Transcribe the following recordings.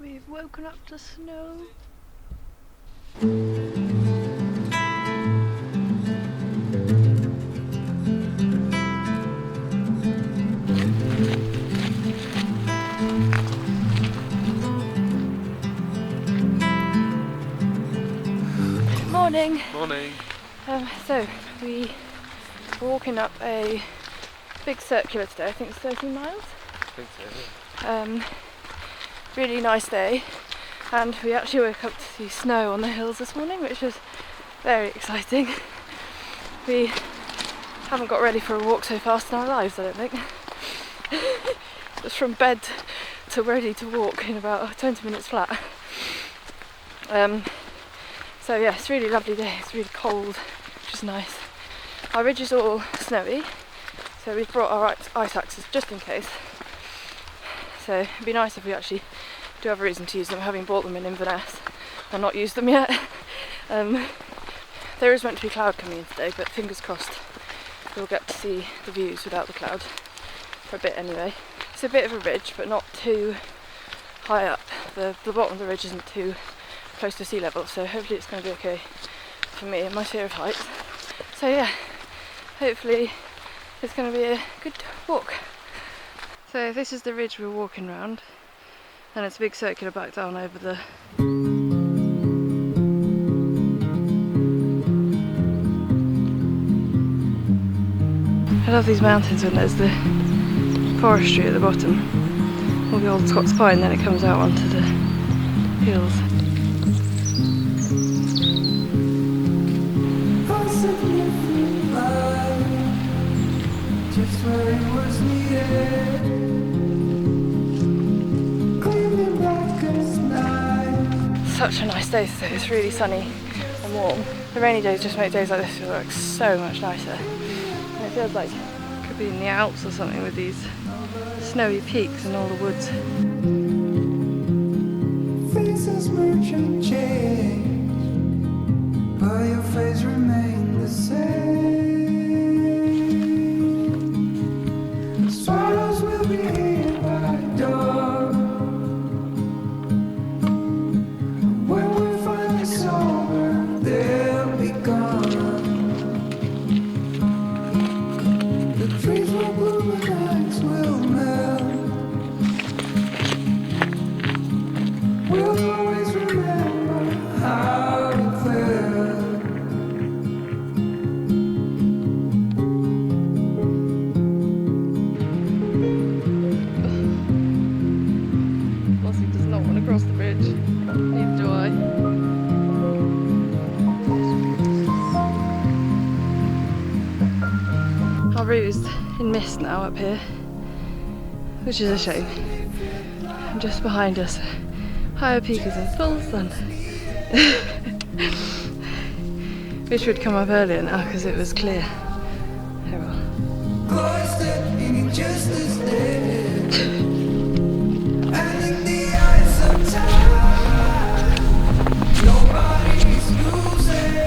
We've woken up to snow. Morning. Morning. So we are walking up a big circular today. I think it's 13 miles. I think so, yeah. Really nice day, and we actually woke up to see snow on the hills this morning, which was very exciting. We haven't got ready for a walk so fast in our lives, I don't think. Just from bed to ready to walk in about 20 minutes flat. So yeah, it's a really lovely day. It's really cold, which is nice. Our ridge is all snowy, so we've brought our ice axes just in case. So it'd be nice if we actually do have a reason to use them, having bought them in Inverness and not used them yet. There is meant to be cloud coming in today, but fingers crossed we'll get to see the views without the cloud for a bit anyway. It's a bit of a ridge, but not too high up. The bottom of the ridge isn't too close to sea level, so hopefully it's going to be okay for me and my fear of heights. So yeah, hopefully it's going to be a good walk. So this is the ridge we're walking around, and it's a big circular back down over the I love these mountains when there's the forestry at the bottom, all the old Scots pine, then it comes out onto the hills. Just where it was needed. Such a nice day today. It's really sunny and warm. The rainy days just make days like this feel like so much nicer. And it feels like it could be in the Alps or something with these snowy peaks and all the woods. Faces merge and change, but your face remains the same. Swallows will be here by dawn. When we're finally sober, they'll be gone. The trees will bloom and ice will melt. We'll always remember how it felt. Flossie does not want to cross the bridge. Neither do I. Our route is in mist now up here, which is a shame. And just behind us, higher peak is in full sun. Wish we'd come up earlier now because it was clear. Oh well. Cloistered in injustice dead, and in the eyes of time, nobody's losing.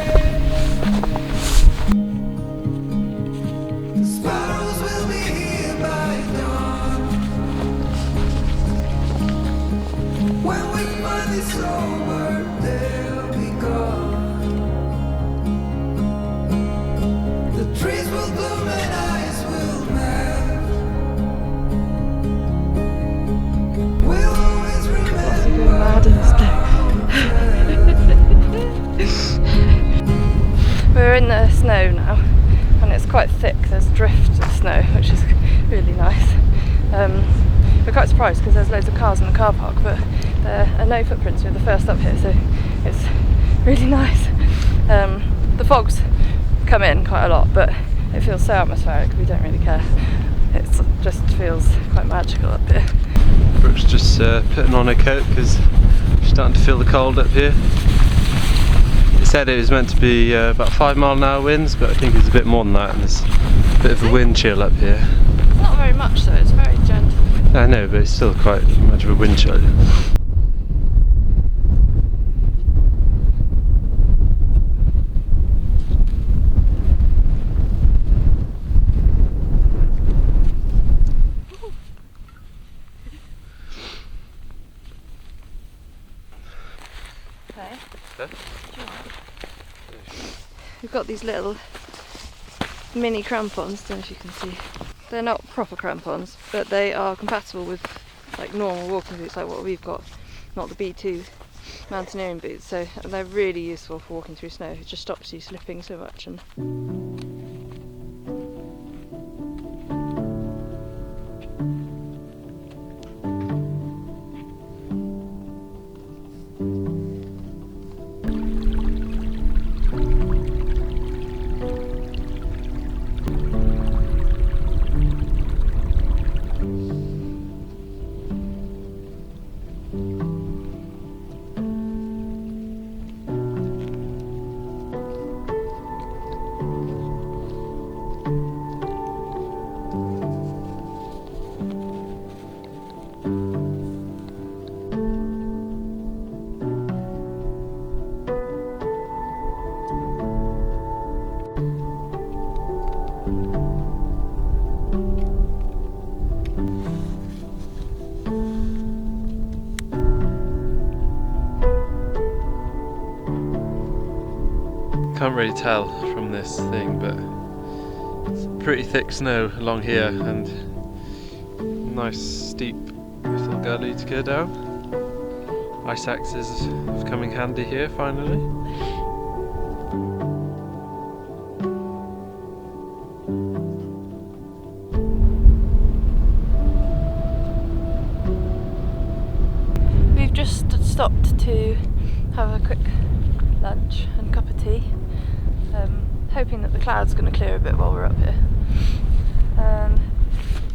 The sparrows will be here by dawn. When we find this over, they'll be gone. The trees will bloom and ice will melt. We'll always Flossie going remember. mad in the snow. We're in the snow now, and it's quite thick. There's drifts of snow, which is really nice. We're quite surprised because there's loads of cars in the car park, but there are no footprints. We're the first up here, so it's really nice. The fog's come in quite a lot, but it feels so atmospheric, we don't really care. It just feels quite magical up here. Brooke's just putting on her coat because she's starting to feel the cold up here. It said it was meant to be about 5 mile an hour winds, but I think it's a bit more than that, and there's a bit of a wind chill up here. Not very much though, it's very gentle. I know, but it's still quite much of a wind chill. Okay. Huh? We've got these little mini crampons, don't know if you can see. They're not proper crampons, but they are compatible with like normal walking boots like what we've got, not the B2 mountaineering boots, so they're really useful for walking through snow. It just stops you slipping so much. And can't really tell from this thing, but it's pretty thick snow along here and nice steep little gully to go down. Ice axes have come in handy here finally. we've just stopped to have a quick lunch and cup of tea, hoping that the cloud's going to clear a bit while we're up here.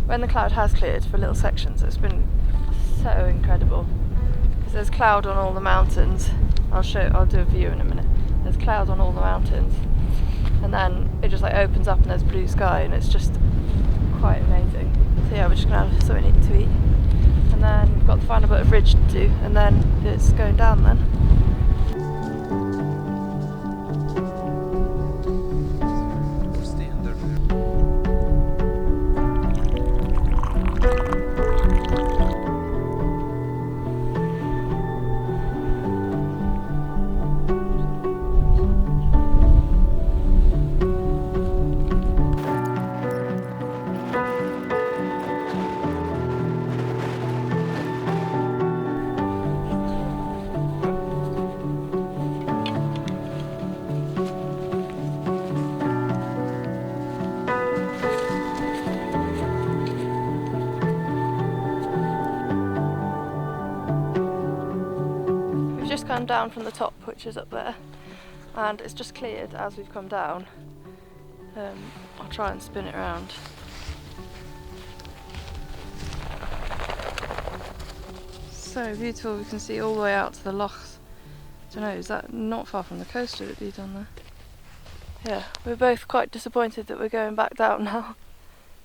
When the cloud has cleared for little sections, it's been so incredible because there's cloud on all the mountains. I'll do a view in a minute. There's cloud on all the mountains, and then it just like opens up and there's blue sky, and it's just quite amazing. So yeah, we're just gonna have something to eat, and then we've got the final bit of ridge to do, and then it's going down then. Come down from the top, which is up there, and it's just cleared as we've come down. I'll try and spin it around. So beautiful, we can see all the way out to the lochs. I don't know, is that not far from the coast, would it be down there? Yeah, we're both quite disappointed that we're going back down now.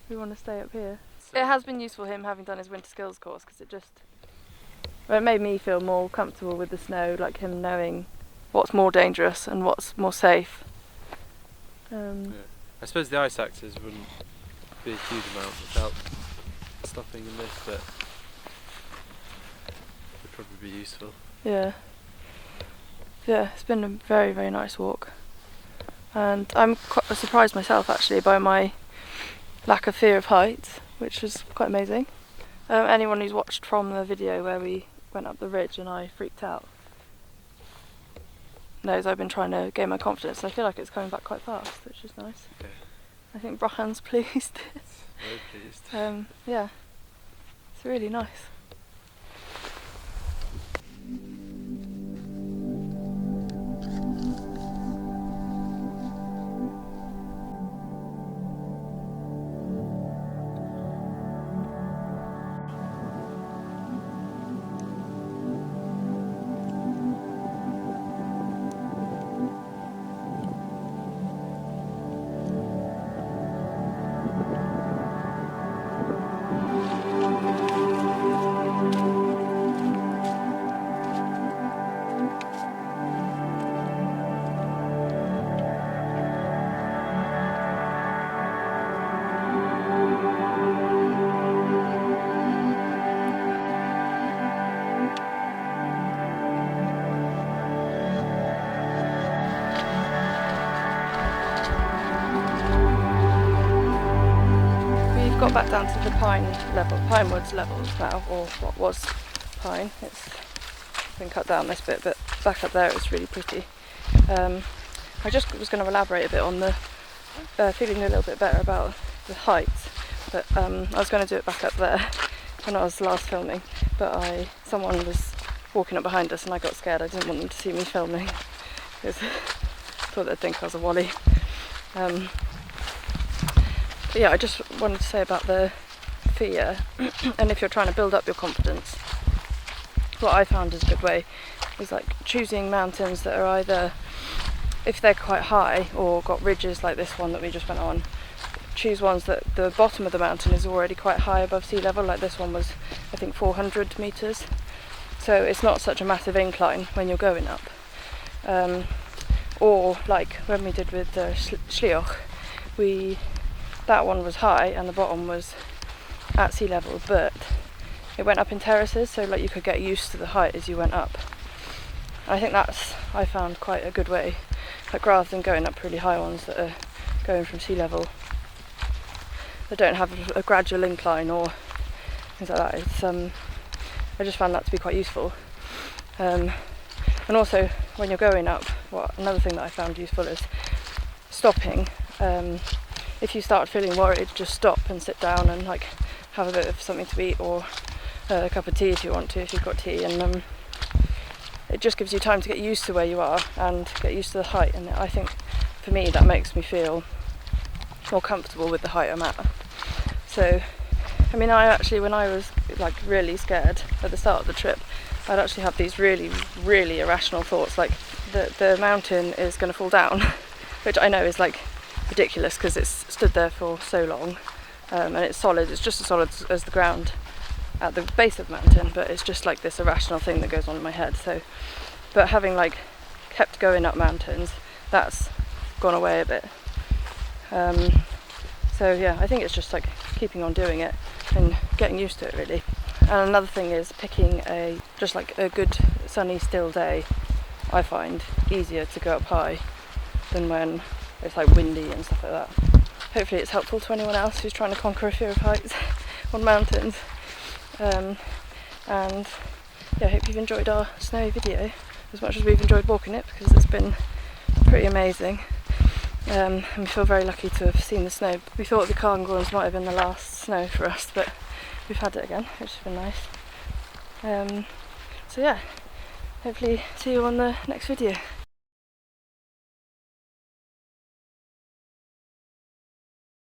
We want to stay up here. It has been useful him having done his winter skills course, because it made me feel more comfortable with the snow, like him knowing what's more dangerous and what's more safe. Yeah. I suppose the ice axes wouldn't be a huge amount without stopping in this, but would probably be useful. Yeah. Yeah, it's been a very, very nice walk. And I'm quite surprised myself actually by my lack of fear of heights, which was quite amazing. Anyone who's watched from the video where we went up the ridge and I freaked out knows I've been trying to gain my confidence. I feel like it's coming back quite fast, which is nice. Okay. I think Brochan's pleased. Very pleased. Yeah, it's really nice. got back down to the pine woods levels now, or what was pine. It's been cut down this bit, but back up there it's really pretty. I just was going to elaborate a bit on the feeling a little bit better about the heights, but I was going to do it back up there when I was last filming, but someone was walking up behind us and I got scared. I didn't want them to see me filming because I thought they'd think I was a wally. But yeah, I just wanted to say about the fear and if you're trying to build up your confidence, what I found is a good way is like choosing mountains that are either, if they're quite high or got ridges like this one that we just went on, choose ones that the bottom of the mountain is already quite high above sea level. Like this one was I think 400 metres, so it's not such a massive incline when you're going up. Or like when we did with the Slioch, that one was high and the bottom was at sea level, but it went up in terraces, so like you could get used to the height as you went up. I think I found quite a good way, like rather than going up really high ones that are going from sea level, that don't have a gradual incline or things like that. It's I just found that to be quite useful. And also when you're going up, another thing that I found useful is stopping. If you start feeling worried, just stop and sit down and like have a bit of something to eat or a cup of tea if you want to, if you've got tea, and it just gives you time to get used to where you are and get used to the height, and I think for me that makes me feel more comfortable with the height I'm at. So I mean, I actually, when I was like really scared at the start of the trip, I'd actually have these really, really irrational thoughts, like the mountain is going to fall down, which I know is like ridiculous because it's stood there for so long, and it's solid. It's just as solid as the ground at the base of the mountain, but it's just like this irrational thing that goes on in my head. So, but having like kept going up mountains, that's gone away a bit. So yeah, I think it's just like keeping on doing it and getting used to it really. And another thing is picking just like a good sunny still day. I find easier to go up high than when it's like windy and stuff like that. Hopefully it's helpful to anyone else who's trying to conquer a fear of heights on mountains. And yeah, I hope you've enjoyed our snowy video as much as we've enjoyed walking it, because it's been pretty amazing. And we feel very lucky to have seen the snow. We thought the Caingorms might have been the last snow for us, but we've had it again, which has been nice. So yeah, hopefully see you on the next video.